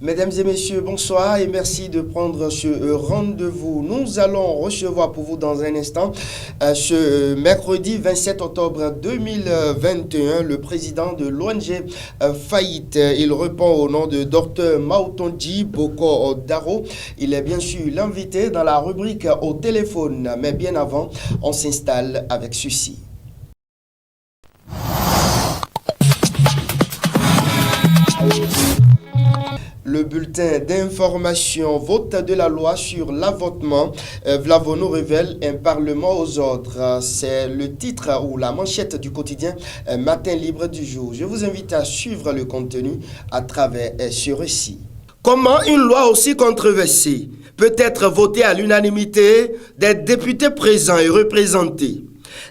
Mesdames et messieurs, bonsoir et merci de prendre ce rendez-vous. Nous allons recevoir pour vous dans un instant, ce mercredi 27 octobre 2021, le président de l'ONG Faillite. Il répond au nom de Dr Maotonji Boko Daro. Il est bien sûr l'invité dans la rubrique au téléphone. Mais bien avant, on s'installe avec ceci. Le bulletin d'information vote de la loi sur l'avortement. Vlavono révèle un parlement aux ordres. C'est le titre ou la manchette du quotidien Matin Libre du jour. Je vous invite à suivre le contenu à travers ce récit. Comment une loi aussi controversée peut être votée à l'unanimité des députés présents et représentés?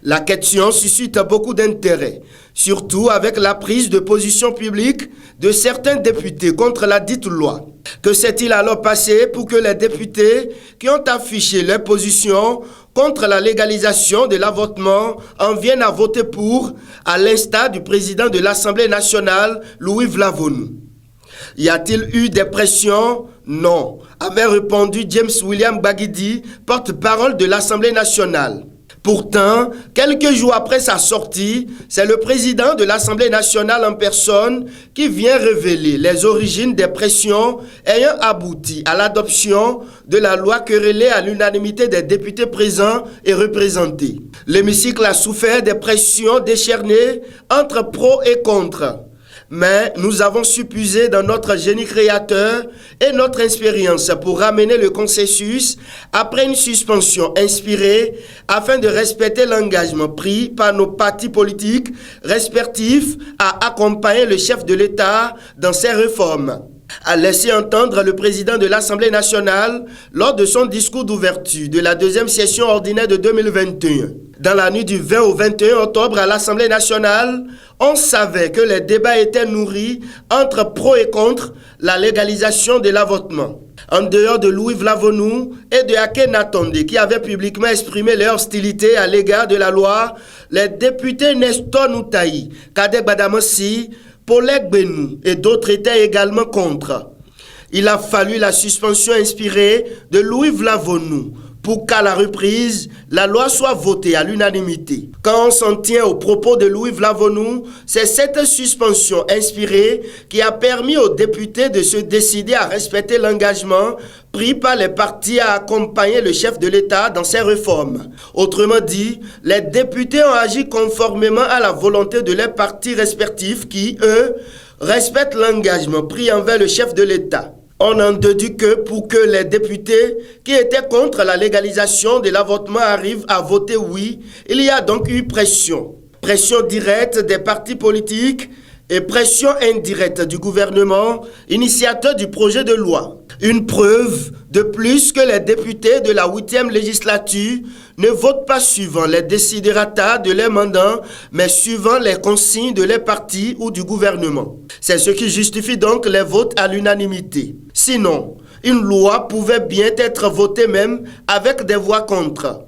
La question suscite beaucoup d'intérêt, surtout avec la prise de position publique de certains députés contre la dite loi. Que s'est-il alors passé pour que les députés qui ont affiché leur position contre la légalisation de l'avortement en viennent à voter pour, à l'instar du président de l'Assemblée nationale, Louis Vlavonou? Y a-t-il eu des pressions? Non, avait répondu James William Bagidi, porte-parole de l'Assemblée nationale. Pourtant, quelques jours après sa sortie, c'est le président de l'Assemblée nationale en personne qui vient révéler les origines des pressions ayant abouti à l'adoption de la loi querellée à l'unanimité des députés présents et représentés. L'hémicycle a souffert des pressions déchaînées entre pro et contre. Mais nous avons su puiser dans notre génie créateur et notre expérience pour ramener le consensus après une suspension inspirée afin de respecter l'engagement pris par nos partis politiques respectifs à accompagner le chef de l'État dans ses réformes, a laissé entendre le président de l'Assemblée nationale lors de son discours d'ouverture de la deuxième session ordinaire de 2021. Dans la nuit du 20 au 21 octobre à l'Assemblée nationale, on savait que les débats étaient nourris entre pro et contre la légalisation de l'avortement. En dehors de Louis Vlavonou et de Akhenatonde qui avaient publiquement exprimé leur hostilité à l'égard de la loi, les députés Nestor Noutaï, Kadek Badamossi, Paulek Benou et d'autres étaient également contre. Il a fallu la suspension inspirée de Louis Vlavonou pour qu'à la reprise, la loi soit votée à l'unanimité. Quand on s'en tient aux propos de Louis Vlavonou, c'est cette suspension inspirée qui a permis aux députés de se décider à respecter l'engagement pris par les partis à accompagner le chef de l'État dans ses réformes. Autrement dit, les députés ont agi conformément à la volonté de leurs partis respectifs qui, eux, respectent l'engagement pris envers le chef de l'État. On en déduit que pour que les députés qui étaient contre la légalisation de l'avortement arrivent à voter oui, il y a donc eu pression. Pression directe des partis politiques et pression indirecte du gouvernement, initiateur du projet de loi. Une preuve de plus que les députés de la 8e législature ne votent pas suivant les desiderata de leurs mandants, mais suivant les consignes de leurs partis ou du gouvernement. C'est ce qui justifie donc les votes à l'unanimité. Sinon, une loi pouvait bien être votée même avec des voix contre.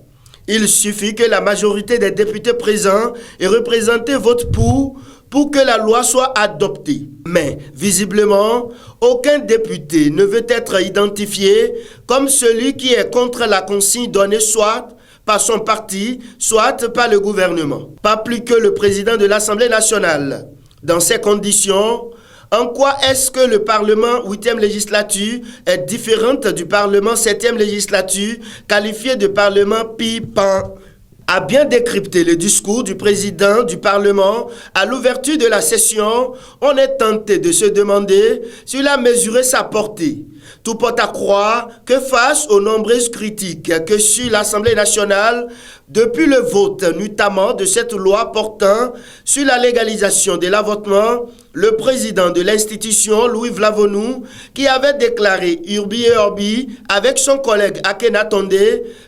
Il suffit que la majorité des députés présents et représentés votent pour que la loi soit adoptée. Mais, visiblement, aucun député ne veut être identifié comme celui qui est contre la consigne donnée soit par son parti, soit par le gouvernement. Pas plus que le président de l'Assemblée nationale. Dans ces conditions, en quoi est-ce que le Parlement 8e législature est différente du Parlement 7e législature, qualifié de Parlement pipan? A bien décrypté le discours du président du Parlement à l'ouverture de la session, on est tenté de se demander s'il a mesuré sa portée. Tout porte à croire que face aux nombreuses critiques que suit l'Assemblée nationale depuis le vote notamment de cette loi portant sur la légalisation de l'avortement, le président de l'institution, Louis Vlavonou, qui avait déclaré urbi et orbi avec son collègue Akhenatonde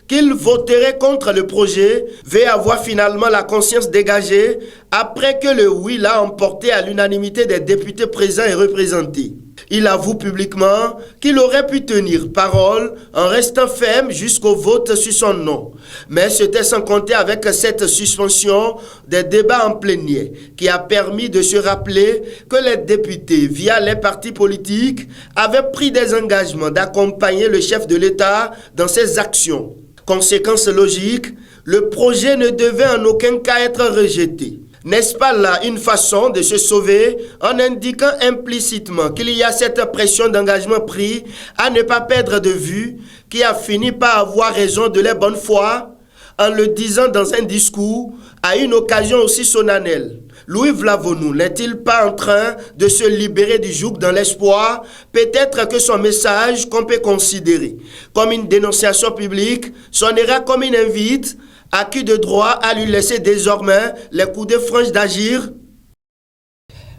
qu'il voterait contre le projet, veut avoir finalement la conscience dégagée après que le oui l'a emporté à l'unanimité des députés présents et représentés. Il avoue publiquement qu'il aurait pu tenir parole en restant ferme jusqu'au vote sur son nom. Mais c'était sans compter avec cette suspension des débats en plénière qui a permis de se rappeler que les députés, via les partis politiques, avaient pris des engagements d'accompagner le chef de l'État dans ses actions. Conséquence logique, le projet ne devait en aucun cas être rejeté. N'est-ce pas là une façon de se sauver en indiquant implicitement qu'il y a cette pression d'engagement pris à ne pas perdre de vue qui a fini par avoir raison de la bonne foi en le disant dans un discours à une occasion aussi solennelle? Louis Vlavonou n'est-il pas en train de se libérer du joug dans l'espoir, peut-être que son message, qu'on peut considérer comme une dénonciation publique, sonnera comme une invite à qui de droit à lui laisser désormais les coups de franche d'agir?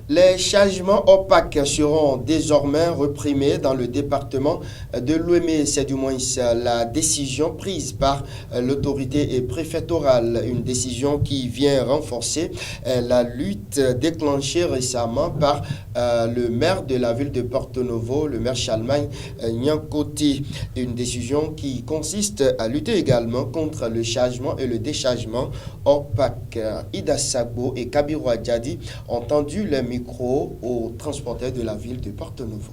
Les changements opaques seront désormais reprimés dans le département de l'Ouémé. C'est du moins la décision prise par l'autorité préfectorale. Une décision qui vient renforcer la lutte déclenchée récemment par le maire de la ville de Porto Novo, le maire Charlemagne Nyankoti. Une décision qui consiste à lutter également contre le chargement et le déchargement opaque. Ida Sagbo et Kabiru Adjadi ont tendu les micro aux transporteurs de la ville de Porto Novo.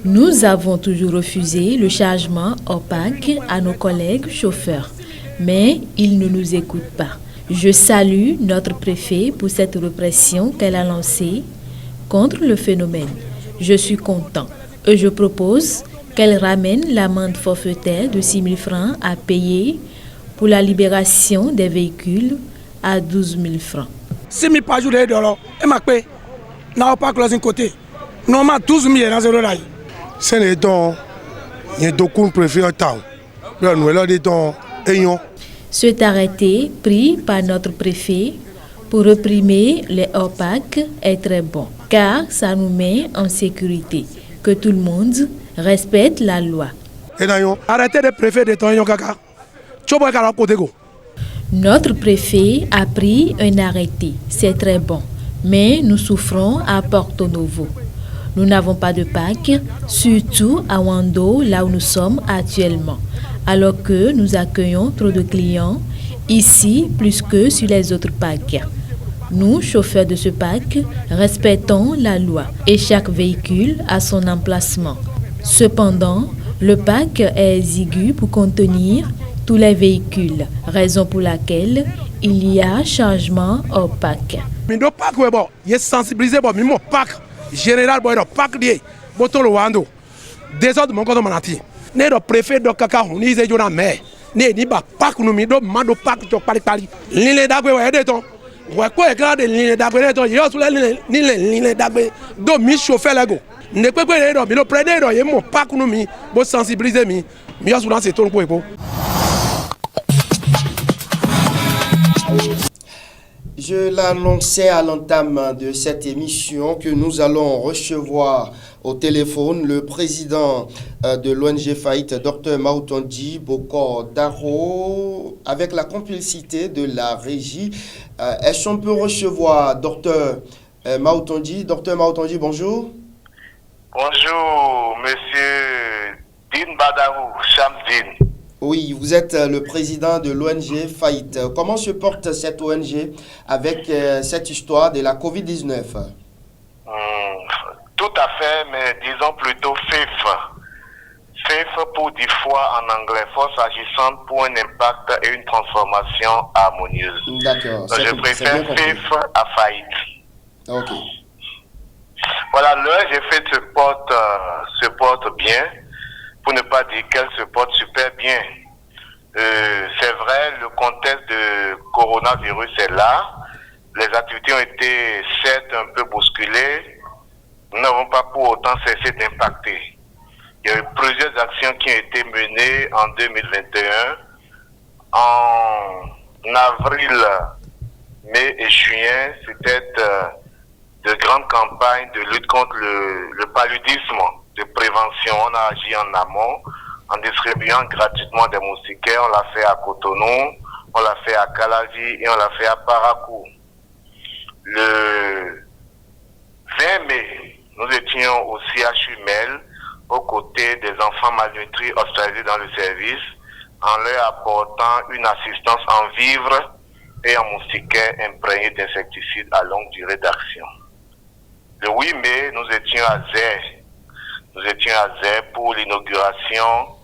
Nous avons toujours refusé le chargement opaque à nos collègues chauffeurs, mais ils ne nous écoutent pas. Je salue notre préfet pour cette répression qu'elle a lancée contre le phénomène. Je suis content et je propose qu'elle ramène l'amende forfaitaire de 6 000 francs à payer pour la libération des véhicules à 12 000 francs. 6 000 par jour de dollars, et ma paix, n'a pas closé côté. Normalement 12 000 dans zéro là. C'est les dons, il y a beaucoup de préfets en temps. Nous avons des dons ayant. Cet arrêté pris par notre préfet pour réprimer les opaques est très bon, car ça nous met en sécurité, que tout le monde respecte la loi. Arrêtez de préfet de ton kaka. Notre préfet a pris un arrêté, c'est très bon, mais nous souffrons à Porto Novo. Nous n'avons pas de Pâques, surtout à Wando, là où nous sommes actuellement, alors que nous accueillons trop de clients ici plus que sur les autres Pâques. Nous, chauffeurs de ce Pâques, respectons la loi et chaque véhicule a son emplacement. Cependant, le Pâques est exigu pour contenir tous les véhicules, raison pour laquelle il y a changement opaque. Mais le Pâques, il est sensibilisé, mais mon Pâques général, le Pâques lié, le Wando, désordre mon compte manati. Ne le préfet de Kaka, on y est dans la mer. Ne ni pas Pâques, nous mi do mando Pâques to pali. L'île d'Agwe ouais de ton. Ouais quoi éclat de l'île d'Agwe de ton. Il y a sur l'île d'Agwe do mi chauffeur là go. Ne peut pas aller dans le prêter dans mon Pâques nous mi, bo sensibiliser mi. Mi a souvent c'est ton pour. Je l'annonçais à l'entame de cette émission que nous allons recevoir au téléphone le président de l'ONG Faït, Dr Maoutondi Bokor Daro, avec la complicité de la régie. Est-ce qu'on peut recevoir Dr Maoutondi? Dr Maoutondi, bonjour. Bonjour, monsieur Din Badarou, Chamdin. Oui, vous êtes le président de l'ONG Faït. Comment se porte cette ONG avec cette histoire de la COVID-19? Tout à fait, mais disons plutôt FIF. FIF pour 10 fois en anglais, force agissante pour un impact et une transformation harmonieuse. D'accord. Je préfère FIF à Faït. Ok. Voilà, l'ONG Faït se porte bien. Pour ne pas dire qu'elle se porte super bien. C'est vrai, le contexte de coronavirus est là. Les activités ont été certes un peu bousculées. Nous n'avons pas pour autant cessé d'impacter. Il y a eu plusieurs actions qui ont été menées en 2021. En avril, mai et juin, c'était de grandes campagnes de lutte contre le paludisme, de prévention. On a agi en amont en distribuant gratuitement des moustiquaires. On l'a fait à Cotonou, on l'a fait à Calavi et on l'a fait à Parakou. Le 20 mai, nous étions au CHU Mel, aux côtés des enfants malnutris hospitalisés dans le service, en leur apportant une assistance en vivres et en moustiquaires imprégnés d'insecticides à longue durée d'action. Le 8 mai, nous étions à Zé. Nous étions à Zé pour l'inauguration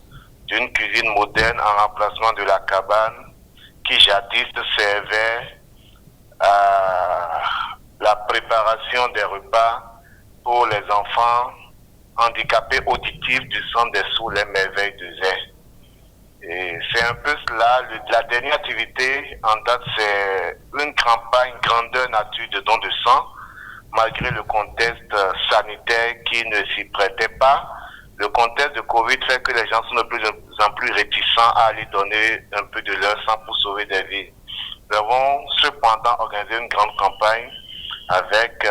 d'une cuisine moderne en remplacement de la cabane qui jadis servait à la préparation des repas pour les enfants handicapés auditifs du centre des Sous les Merveilles de Zé. Et c'est un peu cela. La dernière activité en date, c'est une campagne grandeur nature de don de sang, malgré le contexte sanitaire qui ne s'y prêtait pas. Le contexte de Covid fait que les gens sont de plus en plus réticents à aller donner un peu de leur sang pour sauver des vies. Nous avons cependant organisé une grande campagne avec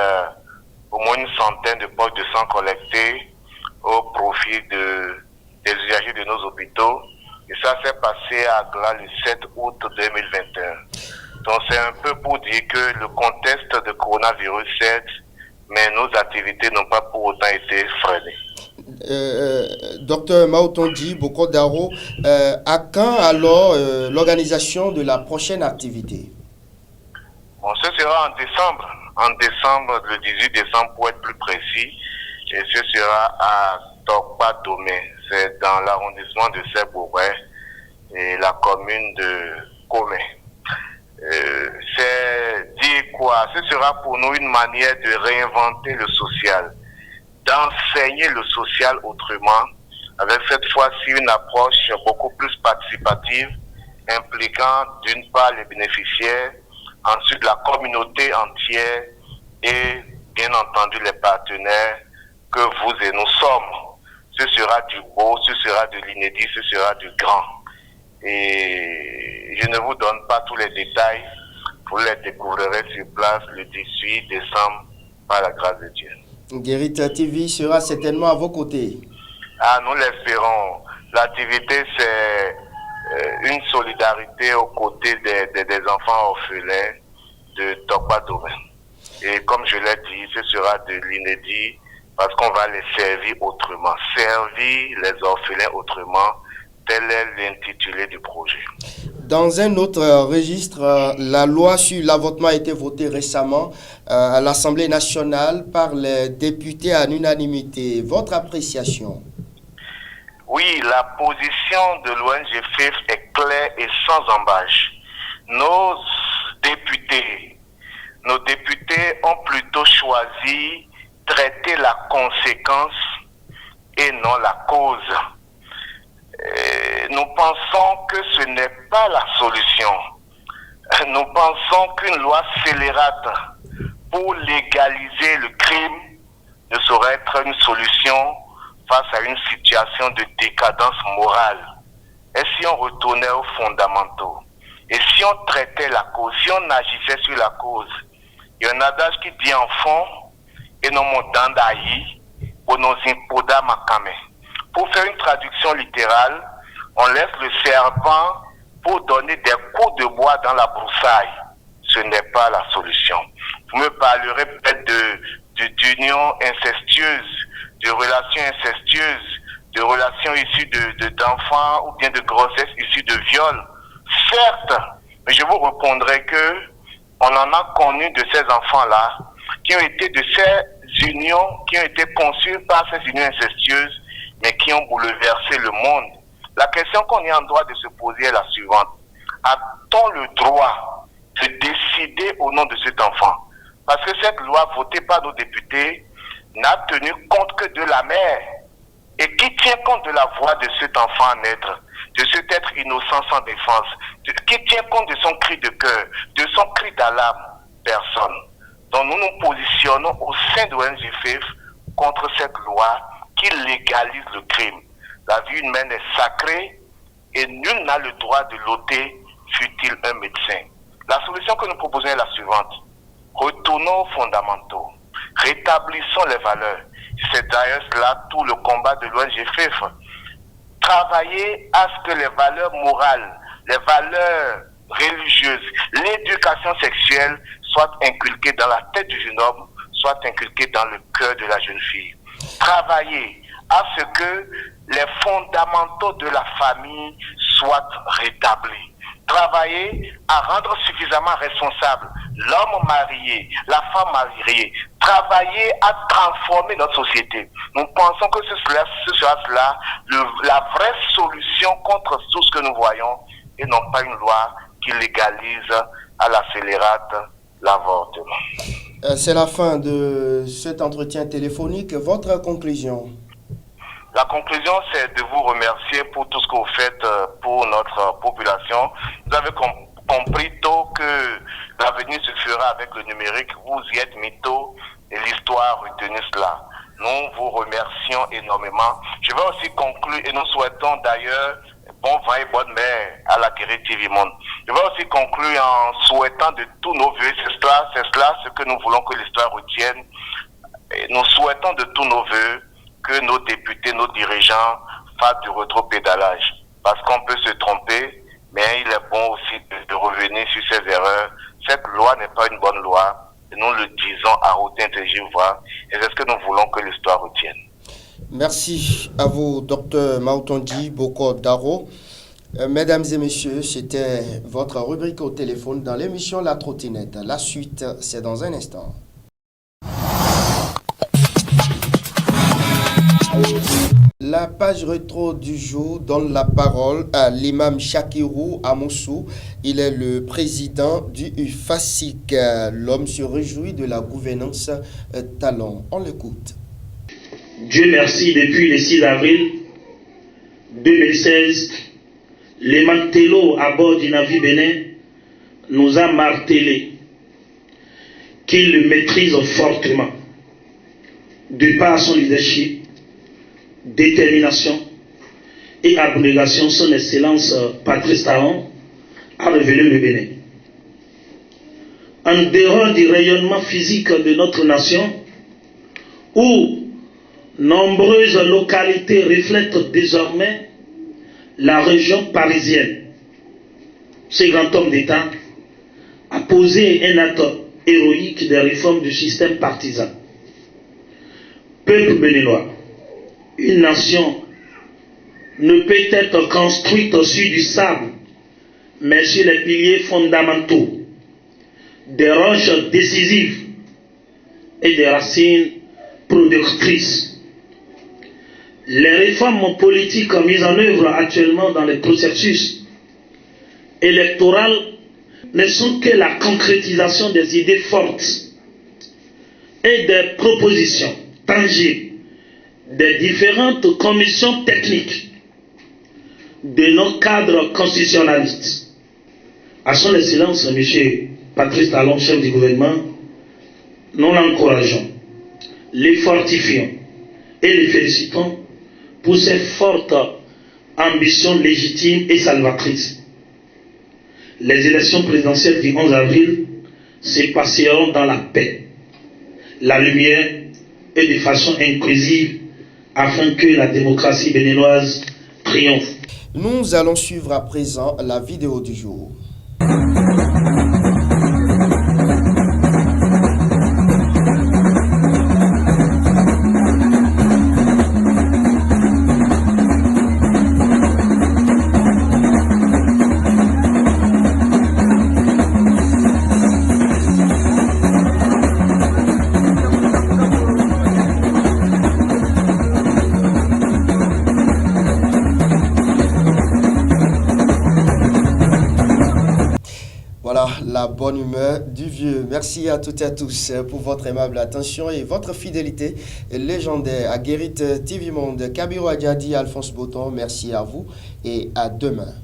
au moins une centaine de poches de sang collectées au profit des usagers de nos hôpitaux. Et ça s'est passé à Gla le 7 août 2021. Donc c'est un peu pour dire que le contexte de coronavirus cède, mais nos activités n'ont pas pour autant été freinées. Docteur Maotondi Bokodaro, à quand alors l'organisation de la prochaine activité? Bon, ce sera en décembre, le 18 décembre pour être plus précis, et ce sera à Tokpa Domé, c'est dans l'arrondissement de Sebouré et la commune de Komé. C'est dire quoi? Ce sera pour nous une manière de réinventer le social, d'enseigner le social autrement, avec cette fois-ci une approche beaucoup plus participative, impliquant d'une part les bénéficiaires, ensuite la communauté entière et bien entendu les partenaires que vous et nous sommes. Ce sera du beau, ce sera de l'inédit, ce sera du grand. Et je ne vous donne pas tous les détails, vous les découvrirez sur place le 18 décembre par la grâce de Dieu. Guérita TV sera certainement à vos côtés. Ah, nous l'espérons. L'activité, c'est une solidarité aux côtés des enfants orphelins de Tokpa Domé. Et comme je l'ai dit, ce sera de l'inédit parce qu'on va les servir autrement. Servir les orphelins autrement, tel est l'intitulé du projet. Dans un autre registre, la loi sur l'avortement a été votée récemment à l'Assemblée nationale par les députés à l'unanimité. Votre appréciation? Oui, la position de l'ONG FIF est claire et sans embâche. Nos députés ont plutôt choisi traiter la conséquence et non la cause. Nous pensons que ce n'est pas la solution. Nous pensons qu'une loi scélérate pour légaliser le crime ne saurait être une solution face à une situation de décadence morale. Et si on retournait aux fondamentaux, et si on traitait la cause, si on agissait sur la cause, il y a un adage qui dit en fond, et non mondandaï, ou non impoda makame. Pour faire une traduction littérale, on laisse le serpent pour donner des coups de bois dans la broussaille. Ce n'est pas la solution. Vous me parlerez peut-être d'union incestueuse, de relations incestueuses, de relations issues d'enfants ou bien de grossesses issues de viols. Certes, mais je vous répondrai que on en a connu de ces enfants-là qui ont été de ces unions, qui ont été conçues par ces unions incestueuses, mais qui ont bouleversé le monde. La question qu'on est en droit de se poser est la suivante. A-t-on le droit de décider au nom de cet enfant? Parce que cette loi votée par nos députés n'a tenu compte que de la mère. Et qui tient compte de la voix de cet enfant à naître, de cet être innocent sans défense, qui tient compte de son cri de cœur, de son cri d'alarme? Personne. Donc nous nous positionnons au sein de l'ONG FIF contre cette loi qui légalise le crime. La vie humaine est sacrée et nul n'a le droit de l'ôter, fût-il un médecin. La solution que nous proposons est la suivante. Retournons aux fondamentaux. Rétablissons les valeurs. C'est d'ailleurs cela tout le combat de l'ONG FIF. Travailler à ce que les valeurs morales, les valeurs religieuse, l'éducation sexuelle soit inculquée dans la tête du jeune homme, soit inculquée dans le cœur de la jeune fille. Travailler à ce que les fondamentaux de la famille soient rétablis. Travailler à rendre suffisamment responsable l'homme marié, la femme mariée. Travailler à transformer notre société. Nous pensons que ce sera cela la vraie solution contre tout ce que nous voyons et non pas une loi qui légalise à l'accélérate l'avortement. C'est la fin de cet entretien téléphonique. Votre conclusion? La conclusion, c'est de vous remercier pour tout ce que vous faites pour notre population. Vous avez compris tôt que l'avenir se fera avec le numérique. Vous y êtes mis tôt et l'histoire retenue cela. Nous vous remercions énormément. Je vais aussi conclure et nous souhaitons d'ailleurs bon vent et bonne mer à la Guérite TV Monde. Je vais aussi conclure en souhaitant de tous nos vœux, c'est cela ce que nous voulons que l'histoire retienne. Et nous souhaitons de tous nos vœux que nos députés, nos dirigeants fassent du rétropédalage. Parce qu'on peut se tromper, mais il est bon aussi de revenir sur ces erreurs. Cette loi n'est pas une bonne loi. Et nous le disons à haute intelligente voix. Et c'est ce que nous voulons que l'histoire retienne. Merci à vous, Dr Mautondi Boko Daro. Mesdames et messieurs, c'était votre rubrique au téléphone dans l'émission La Trottinette. La suite, c'est dans un instant. La page rétro du jour donne la parole à l'imam Shakirou Amoussou. Il est le président du FASIC. L'homme se réjouit de la gouvernance talent. On l'écoute. Dieu merci, depuis le 6 avril 2016, les matelots à bord du navire Bénin nous a martelé qu'il le maîtrise fortement de par son leadership, détermination et abnégation. Son Excellence Patrice Talon a révélé le Bénin. En dehors du rayonnement physique de notre nation, où nombreuses localités reflètent désormais la région parisienne, ce grand homme d'État a posé un acte héroïque de réforme du système partisan. Peuple béninois, une nation ne peut être construite sur du sable, mais sur les piliers fondamentaux, des roches décisives et des racines productrices. Les réformes politiques mises en œuvre actuellement dans le processus électoral ne sont que la concrétisation des idées fortes et des propositions tangibles des différentes commissions techniques de nos cadres constitutionnalistes. À son Excellence, M. Patrice Talon, chef du gouvernement, nous l'encourageons, les fortifions et les félicitons pour ces fortes ambitions légitimes et salvatrices. Les élections présidentielles du 11 avril se passeront dans la paix, la lumière et de façon inclusive afin que la démocratie béninoise triomphe. Nous allons suivre à présent la vidéo du jour. La bonne humeur du vieux. Merci à toutes et à tous pour votre aimable attention et votre fidélité légendaire à Guérite TV Monde. Kabiro Adjadi, Alphonse Boton, merci à vous et à demain.